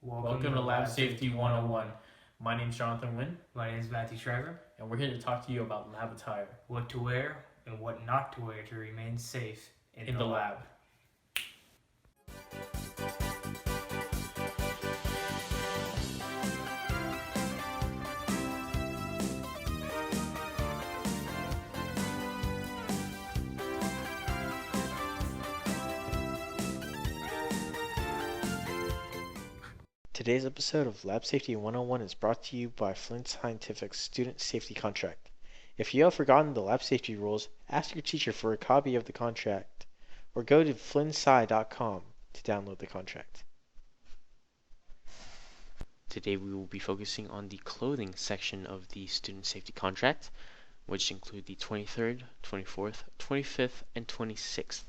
Welcome to Lab Safety 101. My name's Jonathan Wynn, My name is Matthew Shriver. and we're here to talk to you about lab attire What to wear and what not to wear to remain safe in the lab. Today's episode of Lab Safety 101 is brought to you by Flint Scientific's Student Safety Contract. If you have forgotten the lab safety rules, ask your teacher for a copy of the contract or go to flintsci.com to download the contract. Today we will be focusing on the clothing section of the Student Safety Contract, which include the 23rd, 24th, 25th, and 26th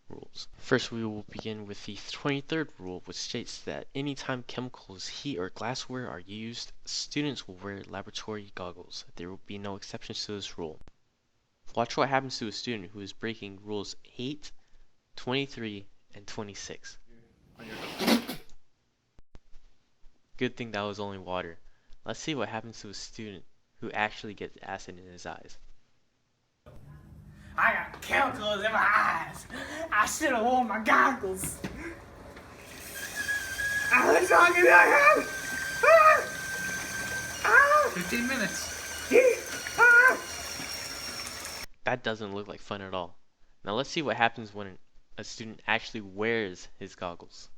rules. First, we will begin with the 23rd rule, which states that anytime chemicals, heat, or glassware are used, students will wear laboratory goggles. There will be no exceptions to this rule. Watch what happens to a student who is breaking rules 8, 23, and 26. Good thing that was only water. Let's see what happens to a student who actually gets acid in his eyes. I got chemicals in my eyes. I should have worn my goggles. I was talking to him. 15 minutes. That doesn't look like fun at all. Now let's see what happens when a student actually wears his goggles.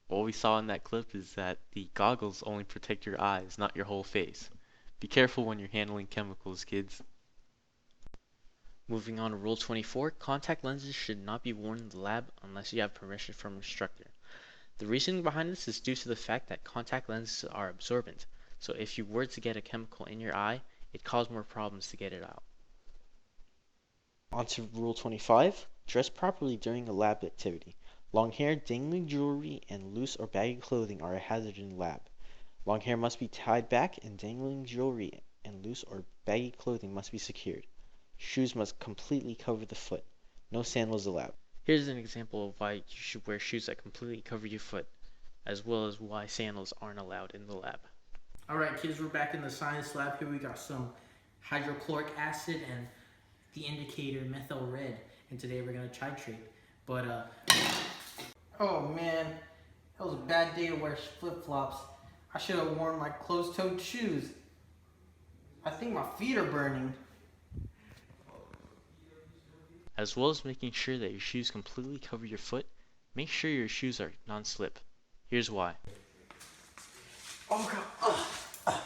What we saw in that clip is that the goggles only protect your eyes, not your whole face. Be careful when you're handling chemicals, kids. Moving on to Rule 24, contact lenses should not be worn in the lab unless you have permission from an instructor. The reasoning behind this is due to the fact that contact lenses are absorbent, so if you were to get a chemical in your eye, it causes more problems to get it out. On to Rule 25, dress properly during a lab activity. Long hair, dangling jewelry, and loose or baggy clothing are a hazard in the lab. Long hair must be tied back, and dangling jewelry and loose or baggy clothing must be secured. Shoes must completely cover the foot. No sandals allowed. Here's an example of why you should wear shoes that completely cover your foot, as well as why sandals aren't allowed in the lab. Alright kids, we're back in the science lab. Here we got some hydrochloric acid and the indicator methyl red. And today we're going to titrate. But, oh man, that was a bad day to wear flip-flops. I should have worn my closed-toed shoes. I think my feet are burning. As well as making sure that your shoes completely cover your foot, make sure your shoes are non-slip. Here's why. Oh god.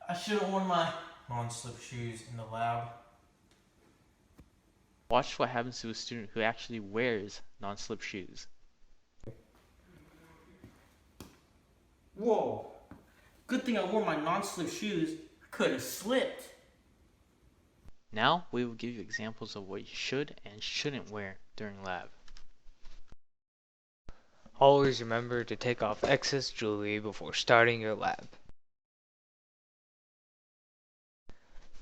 I should have worn my non-slip shoes in the lab. Watch what happens to a student who actually wears non-slip shoes. Whoa. Good thing I wore my non-slip shoes. I could have slipped. Now we will give you examples of what you should and shouldn't wear during lab. Always remember to take off excess jewelry before starting your lab.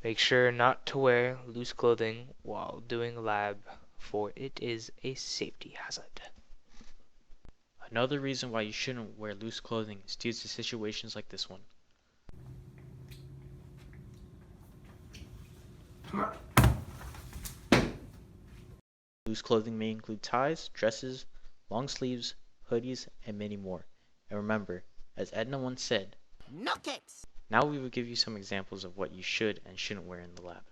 Make sure not to wear loose clothing while doing lab, for it is a safety hazard. Another reason why you shouldn't wear loose clothing is due to situations like this one. Loose clothing may include ties, dresses, long sleeves, hoodies, and many more. And remember, as Edna once said, no kicks. Now we will give you some examples of what you should and shouldn't wear in the lab.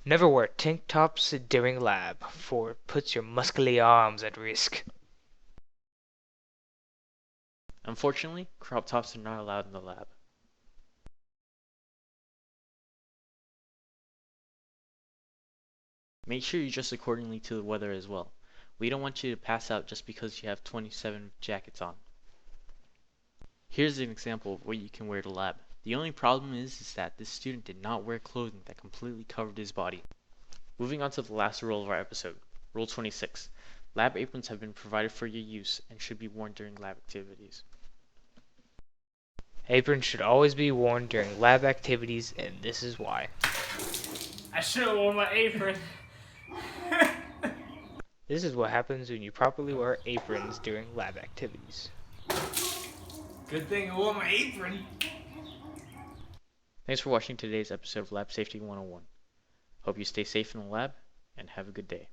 Never wear tank tops during lab, for it puts your muscly arms at risk. Unfortunately, crop tops are not allowed in the lab. Make sure you dress accordingly to the weather as well. We don't want you to pass out just because you have 27 jackets on. Here's an example of what you can wear to lab. The only problem is that this student did not wear clothing that completely covered his body. Moving on to the last rule of our episode, Rule 26. Lab aprons have been provided for your use and should be worn during lab activities. Aprons should always be worn during lab activities, and this is why. I should have worn my apron. This is what happens when you properly wear aprons during lab activities. Good thing I wore my apron. Thanks for watching today's episode of Lab Safety 101. Hope you stay safe in the lab, and have a good day.